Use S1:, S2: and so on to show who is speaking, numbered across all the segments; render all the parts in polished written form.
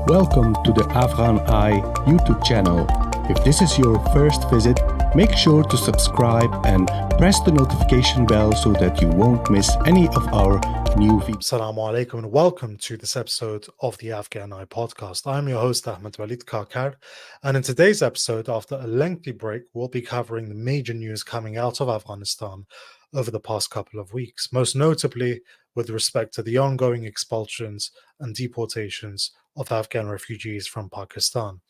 S1: Welcome to the Afghan Eye YouTube channel. If this is your first visit, make sure to subscribe and press the notification bell so that you won't miss any of our new videos.
S2: Assalamu alaikum and welcome to this episode of the Afghan Eye podcast. I'm your host Ahmed-Waleed Kakar, and in today's episode, after a lengthy break, we'll be covering the major news coming out of Afghanistan over the past couple of weeks, most notably with respect to the ongoing expulsions and deportations of Afghan refugees from Pakistan.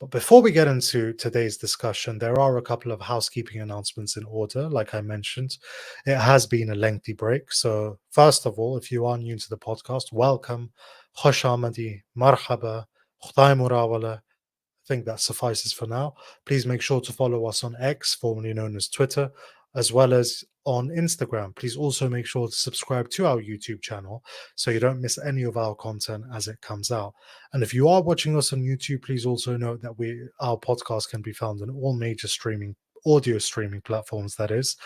S2: But before we get into today's discussion, there are a couple of housekeeping announcements in order. Like I mentioned, it has been a lengthy break. So first of all, if you are new to the podcast, welcome. Khosh Amadi, Marhaba, Khutay Murawala. I think that suffices for now. Please make sure to follow us on X, formerly known as Twitter, as well as on Instagram. Please also make sure to subscribe to our YouTube channel so you don't miss any of our content as it comes out. And if you are watching us on YouTube, please also note that our podcast can be found on all major audio streaming platforms, that is,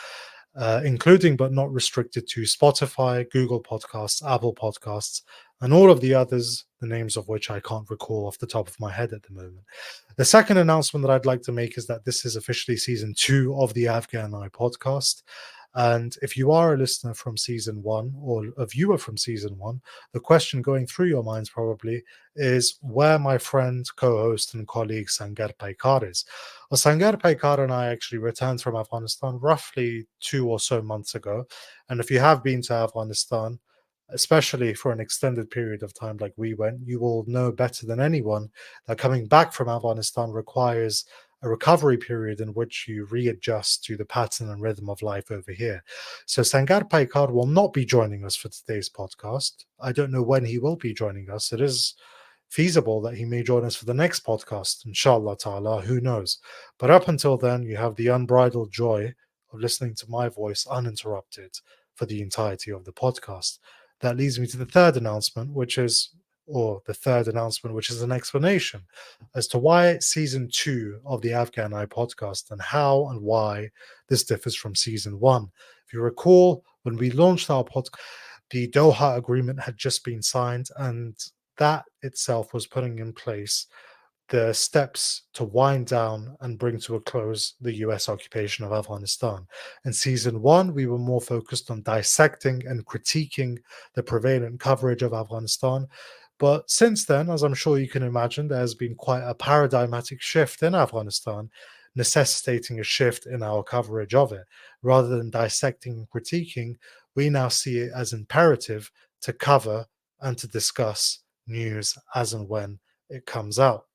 S2: including but not restricted to Spotify, Google Podcasts, Apple Podcasts, and all of the others, the names of which I can't recall off the top of my head at the moment. The second announcement that I'd like to make is that this is officially season 2 of the Afghan Eye podcast. And if you are a listener from season 1 or a viewer from season 1, the question going through your minds probably is where my friend, co-host and colleague Sangar Paikar is. Well, Sangar Paikar and I actually returned from Afghanistan roughly 2 or so months ago. And if you have been to Afghanistan, especially for an extended period of time like we went, you will know better than anyone that coming back from Afghanistan requires a recovery period in which you readjust to the pattern and rhythm of life over here. So Sangar Paikar will not be joining us for today's podcast. I don't know when he will be joining us. It is feasible that he may join us for the next podcast, inshallah ta'ala, who knows. But up until then, you have the unbridled joy of listening to my voice uninterrupted for the entirety of the podcast. That leads me to the third announcement, which is an explanation as to why season 2 of the Afghan Eye podcast and how and why this differs from season 1. If you recall, when we launched our podcast, the Doha Agreement had just been signed, and that itself was putting in place the steps to wind down and bring to a close the US occupation of Afghanistan. In season 1, we were more focused on dissecting and critiquing the prevalent coverage of Afghanistan. But since then, as I'm sure you can imagine, there has been quite a paradigmatic shift in Afghanistan, necessitating a shift in our coverage of it. Rather than dissecting and critiquing, we now see it as imperative to cover and to discuss news as and when it comes out.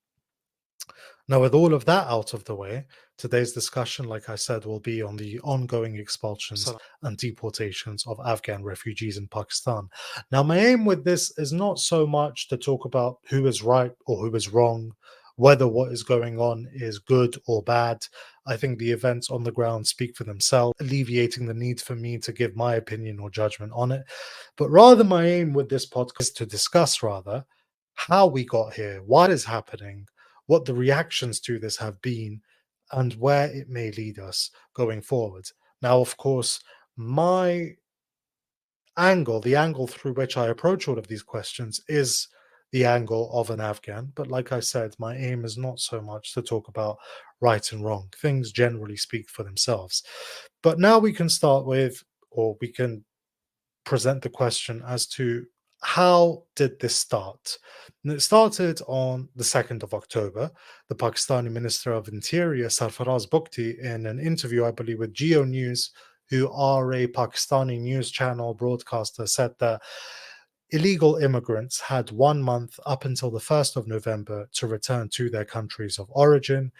S2: Now, with all of that out of the way, today's discussion, like I said, will be on the ongoing expulsions and deportations of Afghan refugees in Pakistan. Now, my aim with this is not so much to talk about who is right or who is wrong, whether what is going on is good or bad. I think the events on the ground speak for themselves, alleviating the need for me to give my opinion or judgment on it. But rather, my aim with this podcast is to discuss how we got here, what is happening, what the reactions to this have been, and where it may lead us going forward. Now, of course, the angle through which I approach all of these questions is the angle of an Afghan. But like I said, my aim is not so much to talk about right and wrong. Things generally speak for themselves. But now we can we can present the question as to how did this start? And it started on the 2nd of October. The Pakistani Minister of Interior, Sarfaraz Bugti, in an interview, I believe, with Geo News, who are a Pakistani news channel broadcaster, said that illegal immigrants had 1 month up until the 1st of November to return to their countries of origin.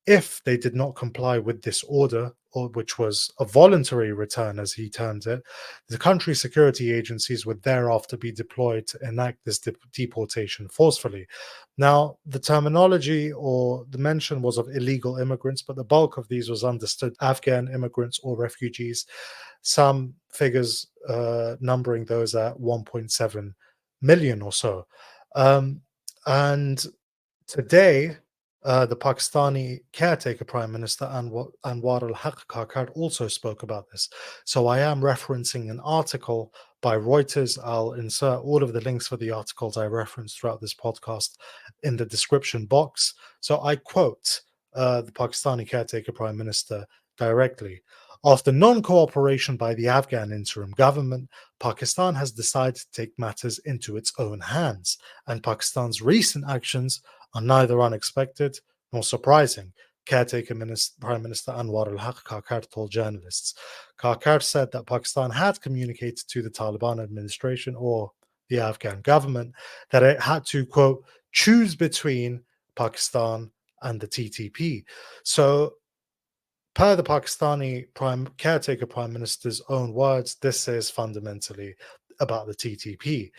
S2: If they did not comply with this order, which was a voluntary return, as he termed it, the country security agencies would thereafter be deployed to enact this deportation forcefully. Now, the terminology or the mention was of illegal immigrants, but the bulk of these was understood Afghan immigrants or refugees, some figures numbering those at 1.7 million or so. And today, the Pakistani caretaker Prime Minister Anwar ul-Haq Kakar also spoke about this. So I am referencing an article by Reuters. I'll insert all of the links for the articles I referenced throughout this podcast in the description box. So I quote the Pakistani caretaker prime minister directly. After non-cooperation by the Afghan interim government, Pakistan has decided to take matters into its own hands, and Pakistan's recent actions are neither unexpected nor surprising. Caretaker Prime Minister Anwar ul-Haq Kakar told journalists. Kakar said that Pakistan had communicated to the Taliban administration or the Afghan government that it had to, quote, choose between Pakistan and the TTP. So, per the Pakistani caretaker prime minister's own words, this is fundamentally about the TTP.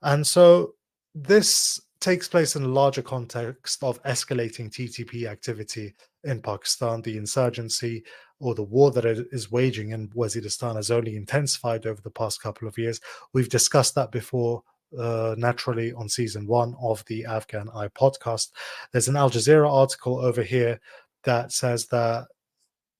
S2: And so this takes place in a larger context of escalating TTP activity in Pakistan. The insurgency or the war that it is waging in Waziristan has only intensified over the past couple of years. We've discussed that before, naturally, on season 1 of the Afghan Eye podcast. There's an Al Jazeera article over here that says that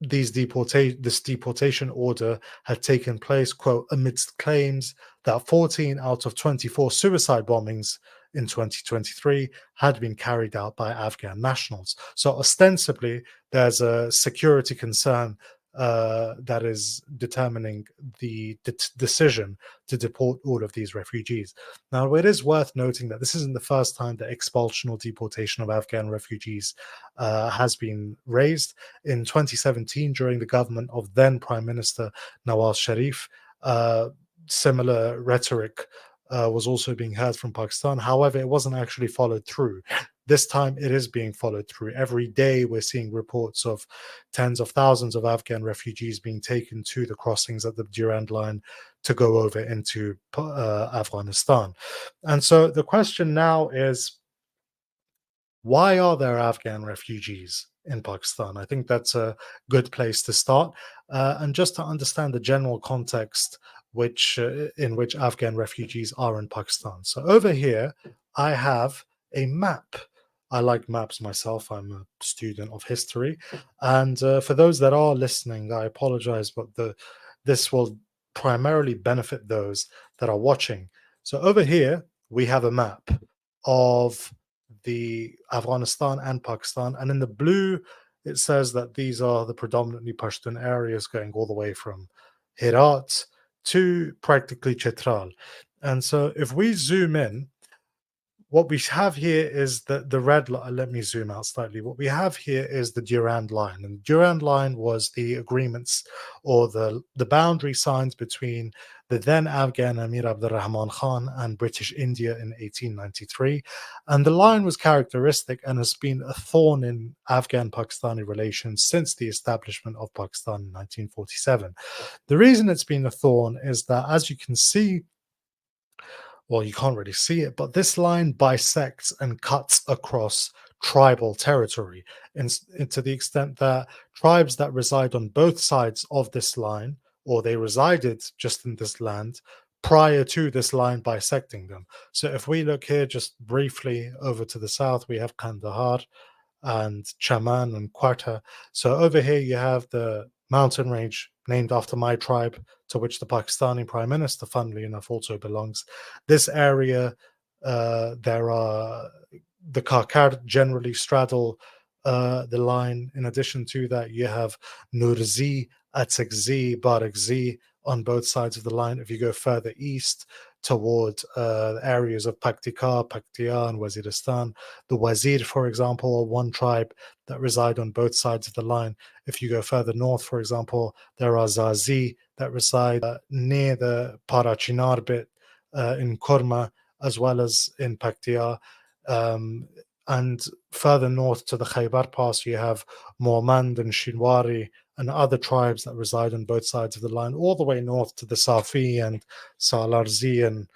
S2: this deportation order had taken place, quote, amidst claims that 14 out of 24 suicide bombings in 2023 had been carried out by Afghan nationals. So ostensibly, there's a security concern that is determining the decision to deport all of these refugees. Now, it is worth noting that this isn't the first time that expulsion or deportation of Afghan refugees has been raised. In 2017, during the government of then Prime Minister Nawaz Sharif, similar rhetoric was also being heard from Pakistan. However, it wasn't actually followed through. This time it is being followed through. Every day we're seeing reports of tens of thousands of Afghan refugees being taken to the crossings at the Durand Line to go over into Afghanistan. And so the question now is, why are there Afghan refugees in Pakistan? I think that's a good place to start. And just to understand the general context in which Afghan refugees are in Pakistan. So over here, I have a map. I like maps myself. I'm a student of history. And for those that are listening, I apologize, but this will primarily benefit those that are watching. So over here, we have a map of the Afghanistan and Pakistan. And in the blue, it says that these are the predominantly Pashtun areas going all the way from Herat to practically Chitral. And so if we zoom in, what we have here is the red line. Let me zoom out slightly. What we have here is the Durand Line. And the Durand Line was the agreements or the boundary signs between the then Afghan Emir Abdurrahman Khan and British India in 1893. And the line was characteristic and has been a thorn in Afghan-Pakistani relations since the establishment of Pakistan in 1947. The reason it's been a thorn is that, as you can see, well, you can't really see it, but this line bisects and cuts across tribal territory, and to the extent that tribes that reside on both sides of this line, or they resided just in this land prior to this line bisecting them. So if we look here just briefly over to the south, we have Kandahar and Chaman and Quetta. So over here you have the mountain range named after my tribe, to which the Pakistani Prime Minister, funnily enough, also belongs. This area, there are the Kakar generally straddle the line. In addition to that, you have Nurzi, Atsakzi, Barakzi on both sides of the line. If you go further east toward areas of Paktika, Paktia, and Waziristan, the Wazir, for example, are one tribe that reside on both sides of the line. If you go further north, for example, there are Zazi that reside near the Parachinar bit in Kurma, as well as in Paktia. And further north to the Khaybar Pass, you have Mormand and Shinwari and other tribes that reside on both sides of the line, all the way north to the Safi and Salarzi and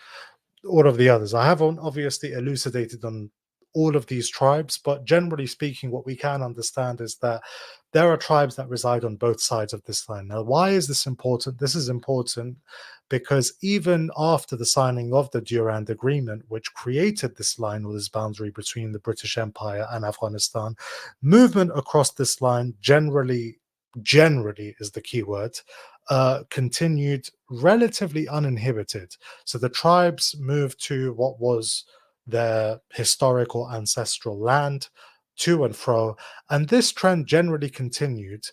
S2: all of the others. I haven't obviously elucidated on all of these tribes, but generally speaking, what we can understand is that there are tribes that reside on both sides of this line. Now, why is this important? This is important because even after the signing of the Durand Agreement, which created this line or this boundary between the British Empire and Afghanistan, movement across this line generally generally is the key word, continued relatively uninhibited. So the tribes moved to what was their historical ancestral land, to and fro, and this trend generally continued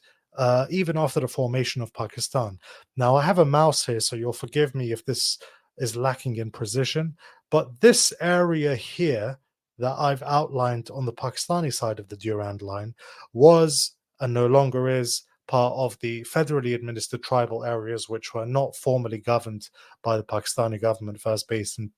S2: even after the formation of Pakistan. Now, I have a mouse here, so you'll forgive me if this is lacking in precision, but this area here that I've outlined on the Pakistani side of the Durand Line was, and no longer is, part of the federally administered tribal areas which were not formally governed by the Pakistani government, first based in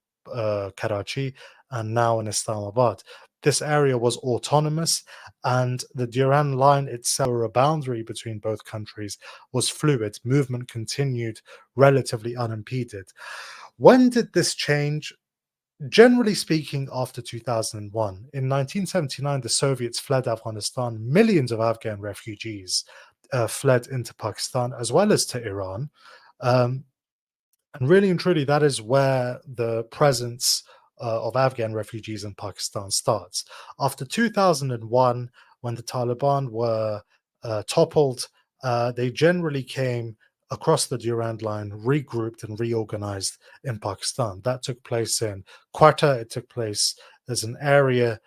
S2: Karachi and now in Islamabad. This area was autonomous, and the Durand Line itself, a boundary between both countries, was fluid. Movement continued relatively unimpeded. When did this change? Generally speaking, after 2001. In 1979, the Soviets fled Afghanistan. Millions of Afghan refugees fled into Pakistan as well as to Iran. Um, and really and truly, that is where the presence of Afghan refugees in Pakistan starts. After 2001, when the Taliban were toppled, they generally came across the Durand Line, regrouped and reorganized in Pakistan. That took place in Quetta. It took place, there's an area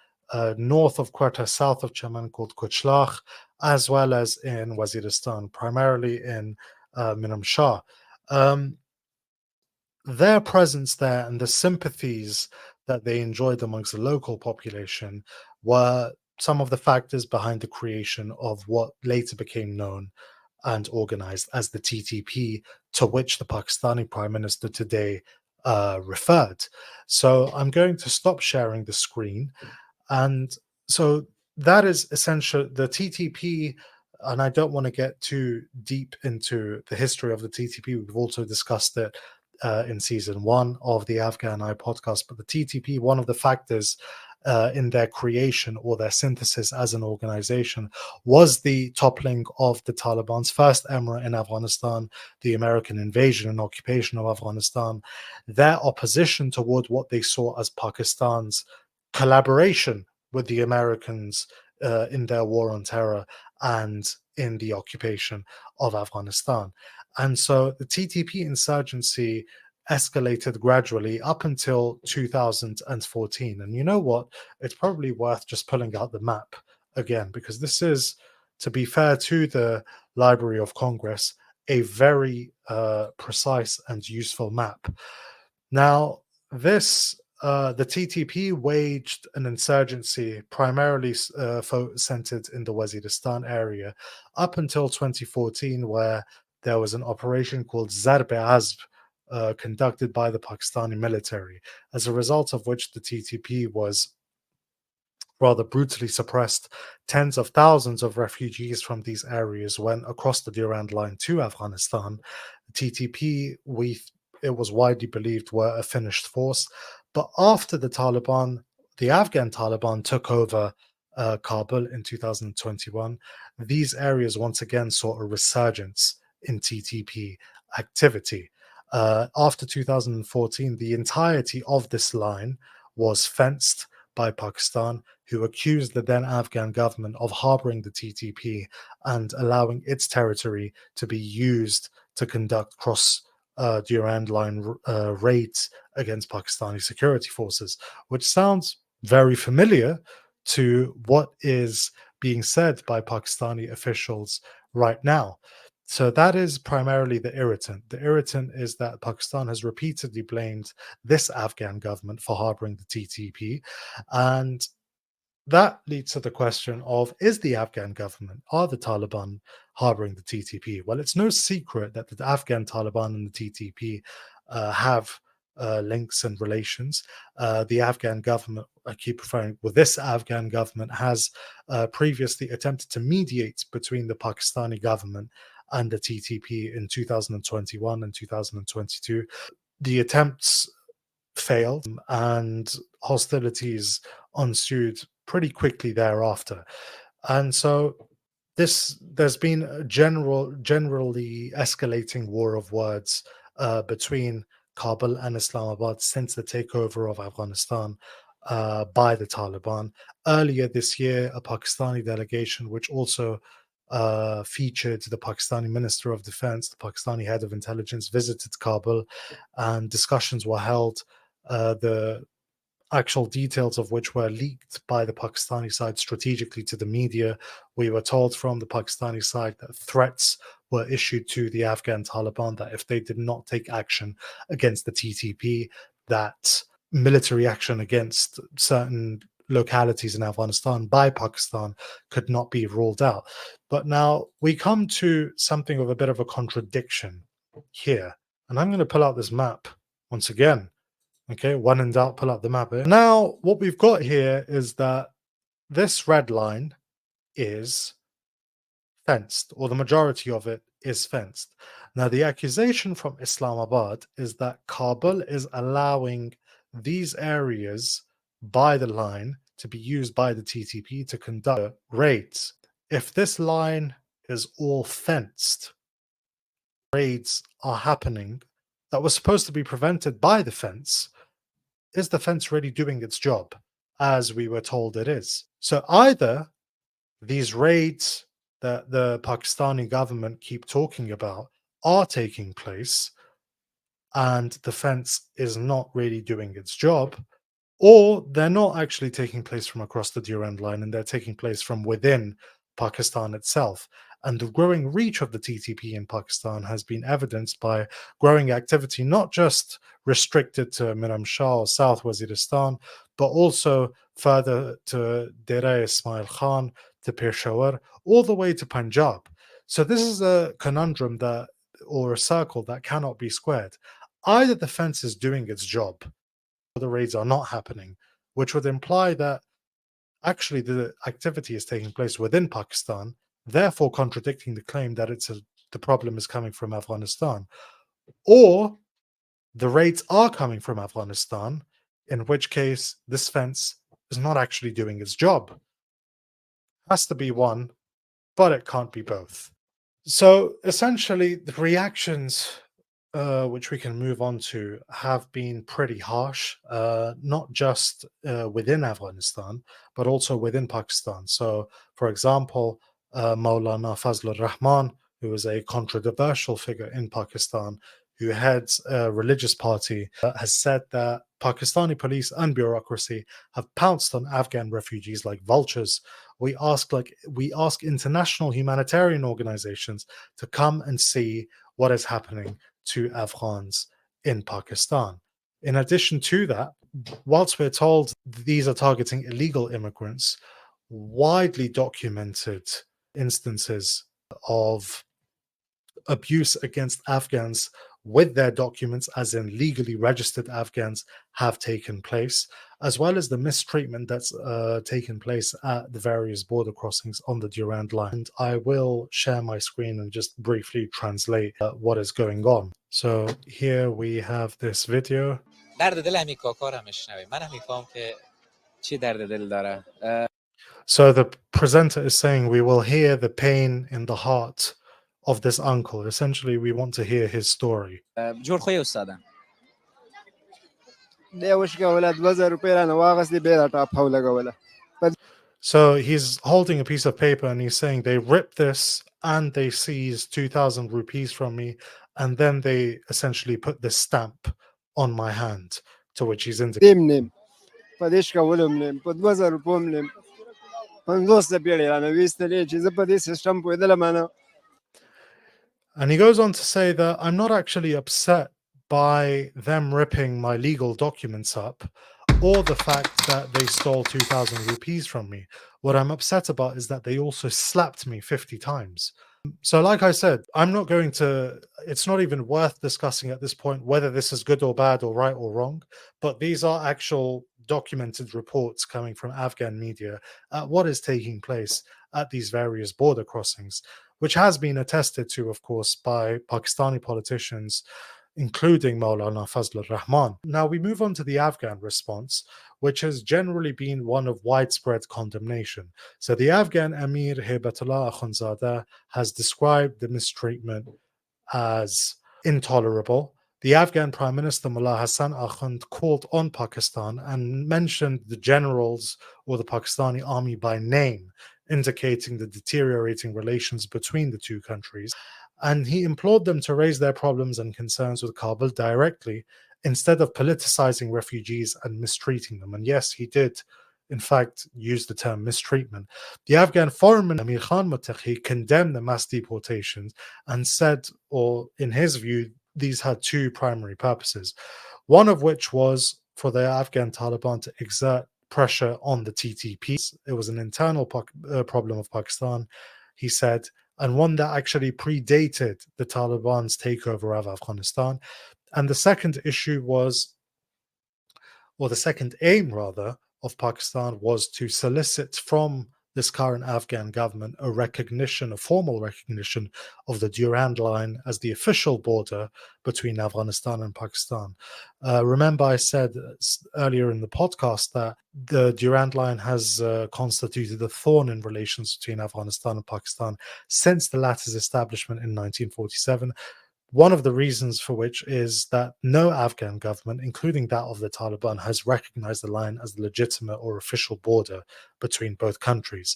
S2: north of Quetta, south of Chaman called Kuchlakh, as well as in Waziristan, primarily in Minam Shah. Their presence there and the sympathies that they enjoyed amongst the local population were some of the factors behind the creation of what later became known and organized as the TTP, to which the Pakistani Prime Minister today referred. So I'm going to stop sharing the screen. And so that is essential. The TTP, and I don't want to get too deep into the history of the TTP. We've also discussed it in season 1 of the Afghan Eye podcast. But the TTP, one of the factors in their creation or their synthesis as an organization was the toppling of the Taliban's first emirate in Afghanistan, the American invasion and occupation of Afghanistan, their opposition toward what they saw as Pakistan's collaboration with the Americans in their war on terror and in the occupation of Afghanistan. And so the TTP insurgency escalated gradually up until 2014. And you know what? It's probably worth just pulling out the map again, because this is, to be fair to the Library of Congress, a very precise and useful map. Now, the TTP waged an insurgency primarily centered in the Waziristan area up until 2014, where there was an operation called Zarb-e-Azb conducted by the Pakistani military, as a result of which the TTP was rather brutally suppressed. Tens of thousands of refugees from these areas went across the Durand Line to Afghanistan. The TTP, it was widely believed, were a finished force. But after the Afghan Taliban took over Kabul in 2021, these areas once again saw a resurgence in TTP activity. After 2014, the entirety of this line was fenced by Pakistan, who accused the then Afghan government of harboring the TTP and allowing its territory to be used to conduct cross Durand Line raids against Pakistani security forces, which sounds very familiar to what is being said by Pakistani officials right now. So that is primarily the irritant. The irritant is that Pakistan has repeatedly blamed this Afghan government for harboring the TTP. And that leads to the question of, is the Afghan government, are the Taliban harboring the TTP? Well, it's no secret that the Afghan Taliban and the TTP have links and relations. The Afghan government, I keep referring, well, this Afghan government has previously attempted to mediate between the Pakistani government and the TTP in 2021 and 2022. The attempts failed and hostilities ensued pretty quickly thereafter. And so there's been a generally escalating war of words between Kabul and Islamabad since the takeover of Afghanistan by the Taliban. Earlier this year, a Pakistani delegation, which also featured the Pakistani Minister of Defense, the Pakistani head of intelligence visited Kabul, and discussions were held. The actual details of which were leaked by the Pakistani side strategically to the media. We were told from the Pakistani side that threats were issued to the Afghan Taliban that if they did not take action against the TTP, that military action against certain localities in Afghanistan by Pakistan could not be ruled out. But now we come to something of a bit of a contradiction here. And I'm going to pull out this map once again. Okay, when in doubt, pull up the map here. Now, what we've got here is that this red line is fenced, or the majority of it is fenced. Now, the accusation from Islamabad is that Kabul is allowing these areas by the line to be used by the TTP to conduct raids. If this line is all fenced, raids are happening that were supposed to be prevented by the fence. Is the fence really doing its job as we were told it is? So either these raids that the Pakistani government keep talking about are taking place and the fence is not really doing its job, or they're not actually taking place from across the Durand Line and they're taking place from within Pakistan itself. And the growing reach of the TTP in Pakistan has been evidenced by growing activity, not just restricted to Miram Shah or South Waziristan, but also further to Dera Ismail Khan, to Peshawar, all the way to Punjab. So this is a conundrum that, or a circle that cannot be squared. Either the fence is doing its job, or the raids are not happening, which would imply that actually the activity is taking place within Pakistan, therefore contradicting the claim that the problem is coming from Afghanistan, or the raids are coming from Afghanistan, in which case this fence is not actually doing its job. Has to be one, but it can't be both. So essentially, the reactions which we can move on to have been pretty harsh, not just within Afghanistan, but also within Pakistan. So, for example, Maulana Fazlur Rahman, who is a controversial figure in Pakistan, who heads a religious party, has said that Pakistani police and bureaucracy have pounced on Afghan refugees like vultures. We ask international humanitarian organizations to come and see what is happening to Afghans in Pakistan. In addition to that, whilst we're told these are targeting illegal immigrants, widely documented instances of abuse against Afghans with their documents, as in legally registered Afghans, have taken place, as well as the mistreatment that's taken place at the various border crossings on the Durand Line. And I will share my screen and just briefly translate what is going on. So here we have this video. So the presenter is saying we will hear the pain in the heart of this uncle. Essentially, we want to hear his story. So he's holding a piece of paper and he's saying they ripped this and they seized 2,000 rupees from me, and then they essentially put this stamp on my hand, to which he's indicating. And he goes on to say that I'm not actually upset by them ripping my legal documents up or the fact that they stole 2,000 rupees from me. What I'm upset about is that they also slapped me 50 times. So like I said, I'm not going to, it's not even worth discussing at this point whether this is good or bad or right or wrong, but these are actual documented reports coming from Afghan media at what is taking place at these various border crossings, which has been attested to, of course, by Pakistani politicians, including Maulana Fazlur Rahman. Now we move on to the Afghan response, which has generally been one of widespread condemnation. So the Afghan Emir Hibatullah Akhundzada has described the mistreatment as intolerable. The Afghan Prime Minister Mullah Hassan Akhund called on Pakistan and mentioned the generals or the Pakistani army by name indicating the deteriorating relations between the two countries. And he implored them to raise their problems and concerns with Kabul directly instead of politicizing refugees and mistreating them. And yes, he did, in fact, use the term mistreatment. The Afghan Foreign Minister Amir Khan Muttaqi condemned the mass deportations and said, or in his view, these had two primary purposes, one of which was for the Afghan Taliban to exert pressure on the TTP. It was an internal problem of Pakistan, he said, and one that actually predated the Taliban's takeover of Afghanistan. And the second issue was, or the second aim rather, of Pakistan was to solicit from this current Afghan government a formal recognition of the Durand Line as the official border between Afghanistan and Pakistan. Remember, I said earlier in the podcast that the Durand Line has constituted a thorn in relations between Afghanistan and Pakistan since the latter's establishment in 1947. One of the reasons for which is that no Afghan government, including that of the Taliban, has recognized the line as the legitimate or official border between both countries.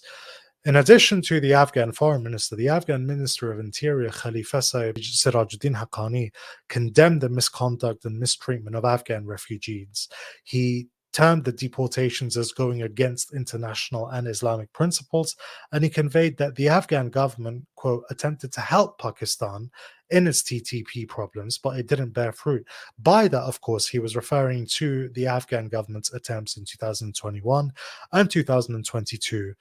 S2: In addition to the Afghan foreign minister, the Afghan Minister of Interior, Khalifa Sirajuddin Haqqani, condemned the misconduct and mistreatment of Afghan refugees. He termed the deportations as going against international and Islamic principles, and he conveyed that the Afghan government, quote, attempted to help Pakistan in its TTP problems, but it didn't bear fruit. By that, of course, he was referring to the Afghan government's attempts in 2021 and 2022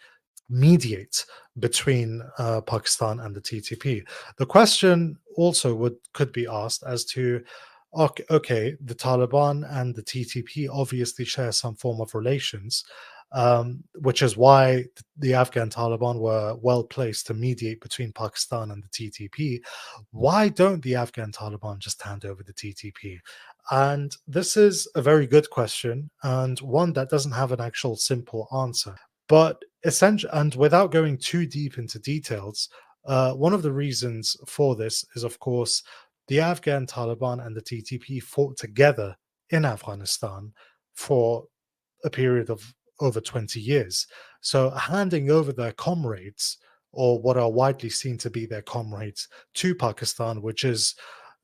S2: mediate between Pakistan and the TTP. The question also could be asked as to, okay, the Taliban and the TTP obviously share some form of relations, which is why the Afghan Taliban were well placed to mediate between Pakistan and the TTP. Why don't the Afghan Taliban just hand over the TTP? And this is a very good question, and one that doesn't have an actual simple answer. But essentially, and without going too deep into details, one of the reasons for this is, of course, the Afghan Taliban and the TTP fought together in Afghanistan for a period of over 20 years. So handing over their comrades, or what are widely seen to be their comrades, to Pakistan, which is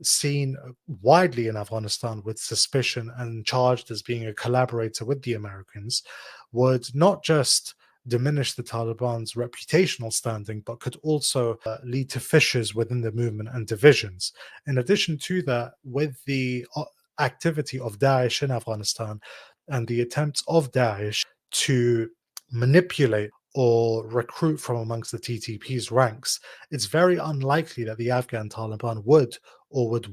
S2: seen widely in Afghanistan with suspicion and charged as being a collaborator with the Americans, would not just diminish the Taliban's reputational standing, but could also lead to fissures within the movement and divisions. In addition to that, with the activity of Daesh in Afghanistan and the attempts of Daesh to manipulate or recruit from amongst the TTP's ranks, it's very unlikely that the Afghan Taliban would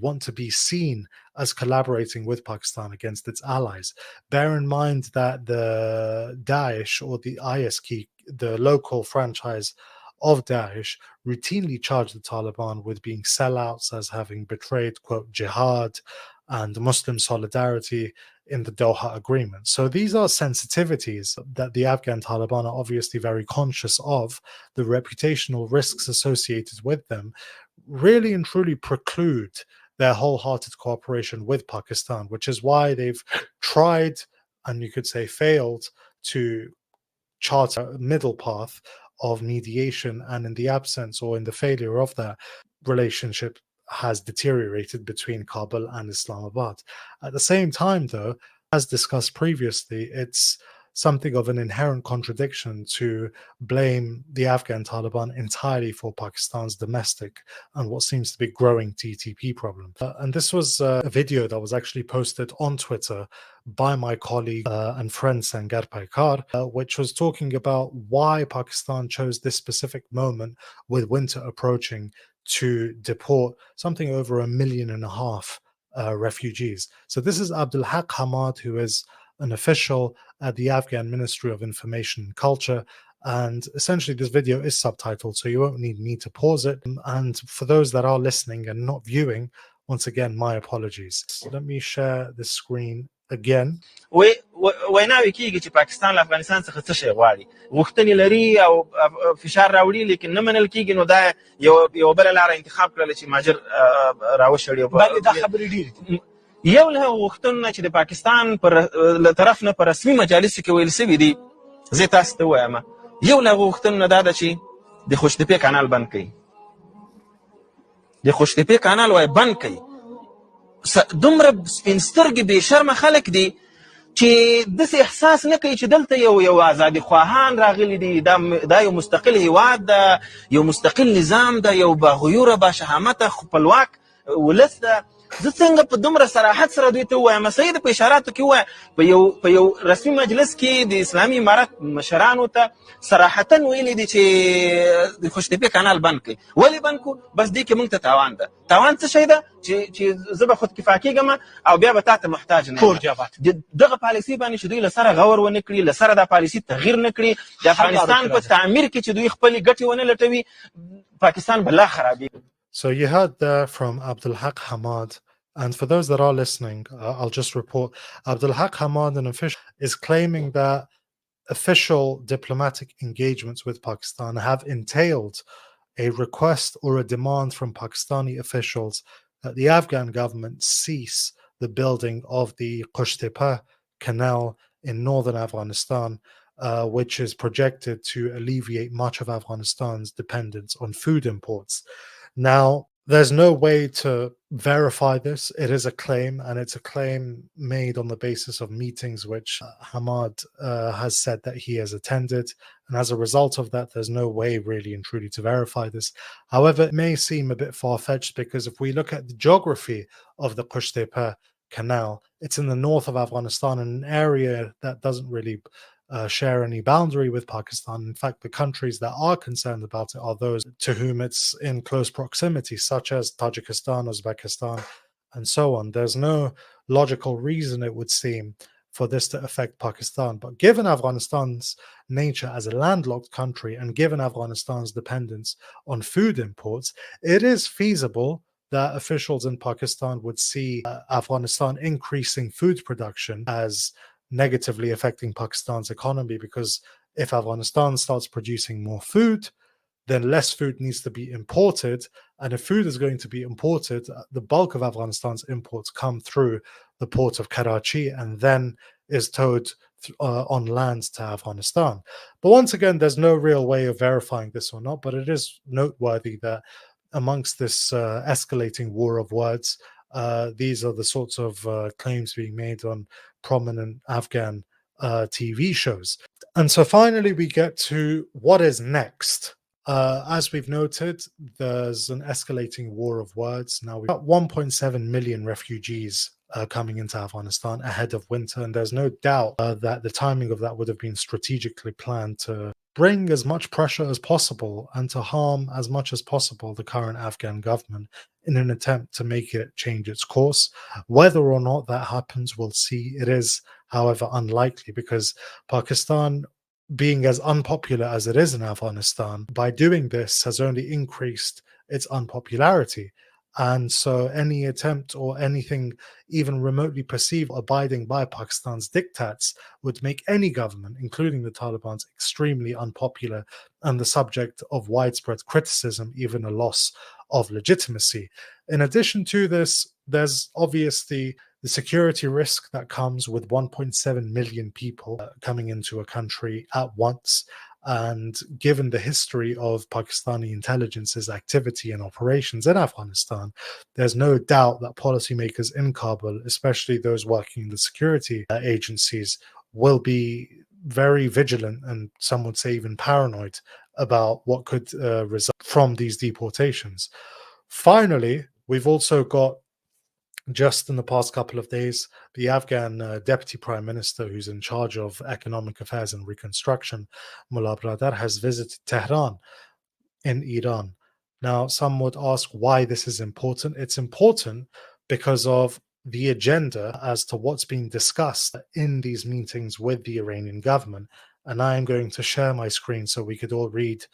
S2: want to be seen as collaborating with Pakistan against its allies. Bear in mind that the Daesh, or the ISK, the local franchise of Daesh, routinely charged the Taliban with being sellouts, as having betrayed, quote, jihad and Muslim solidarity in the Doha Agreement. So these are sensitivities that the Afghan Taliban are obviously very conscious of. The reputational risks associated with them really and truly preclude their wholehearted cooperation with Pakistan, which is why they've tried, and you could say failed, to chart a middle path of mediation. And in the absence, or in the failure of that, relationship has deteriorated between Kabul and Islamabad. At the same time, though, as discussed previously, it's something of an inherent contradiction to blame the Afghan Taliban entirely for Pakistan's domestic and what seems to be growing TTP problem. And this was a video that was actually posted on Twitter by my colleague and friend Sangar Paikar, which was talking about why Pakistan chose this specific moment with winter approaching to deport something over 1.5 million refugees. So this is ul-Haq Hamad, who is an official at the Afghan Ministry of Information and Culture. And essentially this video is subtitled, so you won't need me to pause it. And for those that are listening and not viewing, once again, my apologies. So let me share the screen again.
S3: ویناوي کیږي چې پاکستان له افغانستان څخه څه شی غواړي غوښتنې لري او فشار راوړي لیکن نه منل کیږي نو دا یو بل لار انتخاب کړل چې ماجر راوښړي بل دا خبرې ډېرې یو له غوښتنو چې د پاکستان پر طرف نه پر رسمي مجالس کې ویل شوي دي زه تاسو ته وایم یو له غوښتنو دا ده چې د خوشتپې کانال بند کړي. د خوشتپې کانال وای بند کړي. دومره سپین سترګې بې شرمه خلک دي چې داسې احساس نه کوي چې دلته یو ازادي خواهان راغلي دي، دا یو مستقل هیواد ده، یو مستقل نظام ده، یو باغیوره باشهامته خپلواک ولس ده. زه څنګه په دومره صراحت سره دوی ته ووایم؟ سید په اشاراتو کې ووایم، په یو رسمي مجلس کې د اسلامي امارت مشرانو ته صراحتا ویلي دي چې د خوشتپې کانال بند کړي. ولې بند کړو؟ بس دې کې موږ ته تاوان ده. تاوان څه شی ده؟ چې زه به خودکفا کېږم او بیا به تا ته محتاج نه یم. دغه پالیسي باندې چې دوی له سره غور ونه کړي، له سره دا پالیسي تغییر نه کړي، د افغانستان په تعمیر کې چې دوی خپلې ګټې ونه لټوي، پاکستان به لا خرابېږي.
S2: So you heard there from ul-Haq Hamad. And for those that are listening, I'll just report ul-Haq Hamad, an official, is claiming that official diplomatic engagements with Pakistan have entailed a request or a demand from Pakistani officials that the Afghan government cease the building of the Qushtepa canal in northern Afghanistan, which is projected to alleviate much of Afghanistan's dependence on food imports. Now, there's no way to verify this. It is a claim, and it's a claim made on the basis of meetings which Hamad has said that he has attended. And as a result of that, there's no way really and truly to verify this. However, it may seem a bit far-fetched because if we look at the geography of the Qushtepa canal, it's in the north of Afghanistan, in an area that doesn't really share any boundary with Pakistan. In fact, the countries that are concerned about it are those to whom it's in close proximity, such as Tajikistan, Uzbekistan, and so on. There's no logical reason, it would seem, for this to affect Pakistan. But given Afghanistan's nature as a landlocked country and given Afghanistan's dependence on food imports, it is feasible that officials in Pakistan would see Afghanistan increasing food production as negatively affecting Pakistan's economy, because if Afghanistan starts producing more food, then less food needs to be imported. And if food is going to be imported, the bulk of Afghanistan's imports come through the port of Karachi and then is towed on land to Afghanistan. But once again, there's no real way of verifying this or not, but it is noteworthy that amongst this escalating war of words, these are the sorts of claims being made on prominent Afghan TV shows. And so finally, we get to what is next. As we've noted, there's an escalating war of words. Now, we've got 1.7 million refugees coming into Afghanistan ahead of winter, and there's no doubt that the timing of that would have been strategically planned to bring as much pressure as possible and to harm as much as possible the current Afghan government in an attempt to make it change its course. Whether or not that happens, we'll see. It is, however, unlikely, because Pakistan, being as unpopular as it is in Afghanistan, by doing this has only increased its unpopularity. And so any attempt or anything even remotely perceived abiding by Pakistan's diktats would make any government, including the Taliban's, extremely unpopular and the subject of widespread criticism, even a loss of legitimacy. In addition to this, there's obviously the security risk that comes with 1.7 million people coming into a country at once. And given the history of Pakistani intelligence's activity and operations in Afghanistan, there's no doubt that policymakers in Kabul, especially those working in the security agencies, will be very vigilant and some would say even paranoid about what could result from these deportations. Finally, we've also got, just in the past couple of days, the Afghan Deputy Prime Minister, who's in charge of economic affairs and reconstruction, Mullah Bradar, has visited Tehran in Iran. Now, some would ask why this is important. It's important because of the agenda as to what's being discussed in these meetings with the Iranian government. And I am going to share my screen so we could all read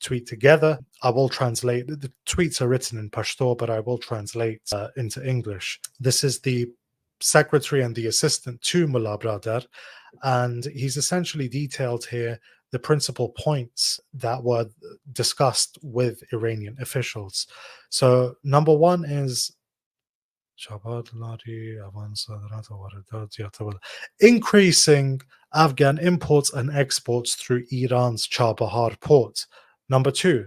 S2: tweet together. I will translate. The tweets are written in Pashto, but I will translate into English. This is the secretary and the assistant to Mullah Bradar, and he's essentially detailed here the principal points that were discussed with Iranian officials. So number one is increasing Afghan imports and exports through Iran's Chabahar port. Number 2,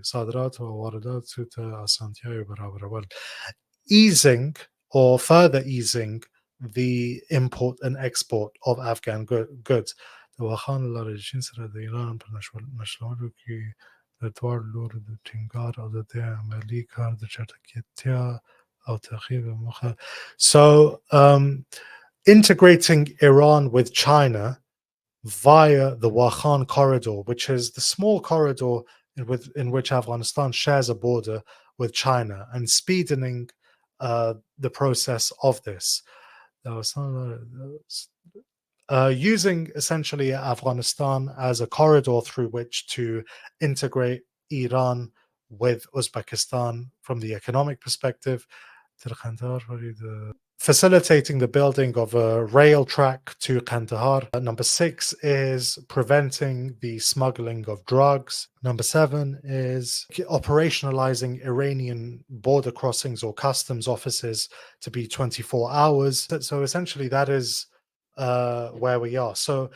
S2: easing or further easing the import and export of Afghan goods. So, integrating Iran with China via the Wakhan corridor, which is the small corridor in which Afghanistan shares a border with China, and speeding the process of this. Using essentially Afghanistan as a corridor through which to integrate Iran with Uzbekistan from the economic perspective, facilitating the building of a rail track to Kandahar. Number 6 is preventing the smuggling of drugs. Number 7 is operationalizing Iranian border crossings or customs offices to be 24 hours. So essentially that is where we are. So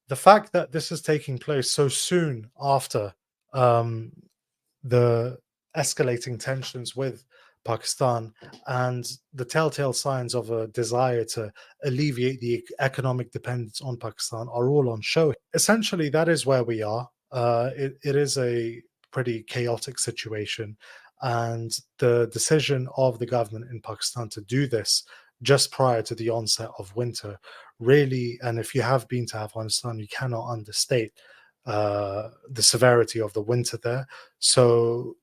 S2: the fact that this is taking place so soon after the escalating tensions with Pakistan and the telltale signs of a desire to alleviate the economic dependence on Pakistan are all on show. Essentially, that is where we are. It is a pretty chaotic situation. And the decision of the government in Pakistan to do this just prior to the onset of winter really, and if you have been to Afghanistan, you cannot understate the severity of the winter there. So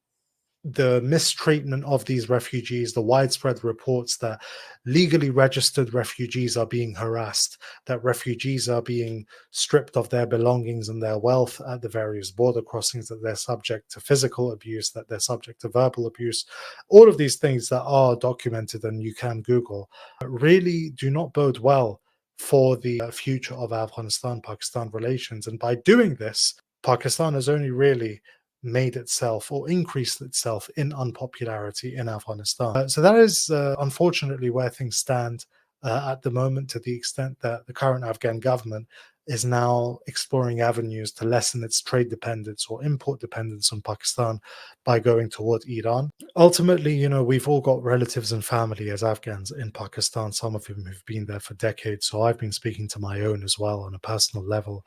S2: the mistreatment of these refugees, the widespread reports that legally registered refugees are being harassed, that refugees are being stripped of their belongings and their wealth at the various border crossings, that they're subject to physical abuse, that they're subject to verbal abuse, all of these things that are documented and you can Google, really do not bode well for the future of Afghanistan-Pakistan relations. And by doing this, Pakistan has only really made itself or increased itself in unpopularity in Afghanistan. So that is unfortunately where things stand at the moment, to the extent that the current Afghan government is now exploring avenues to lessen its trade dependence or import dependence on Pakistan by going toward Iran. Ultimately, you know, we've all got relatives and family as Afghans in Pakistan, some of whom have been there for decades. So I've been speaking to my own as well on a personal level.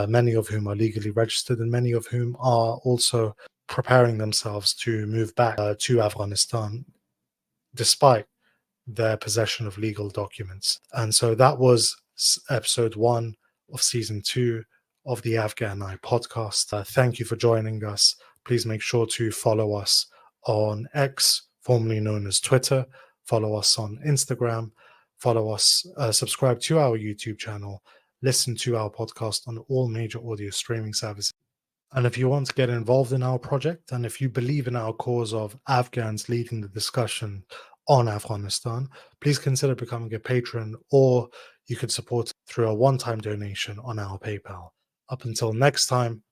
S2: Many of whom are legally registered and many of whom are also preparing themselves to move back to Afghanistan despite their possession of legal documents. And so that was episode 1 of season 2 of the Afghan Eye podcast. Thank you for joining us. Please make sure to follow us on X, formerly known as Twitter. Follow us on Instagram. Follow us, subscribe to our YouTube channel. Listen to our podcast on all major audio streaming services. And if you want to get involved in our project, and if you believe in our cause of Afghans leading the discussion on Afghanistan, please consider becoming a patron, or you could support through a one-time donation on our PayPal. Up until next time,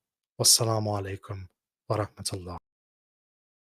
S2: wassalamu alaikum wa rahmatullah.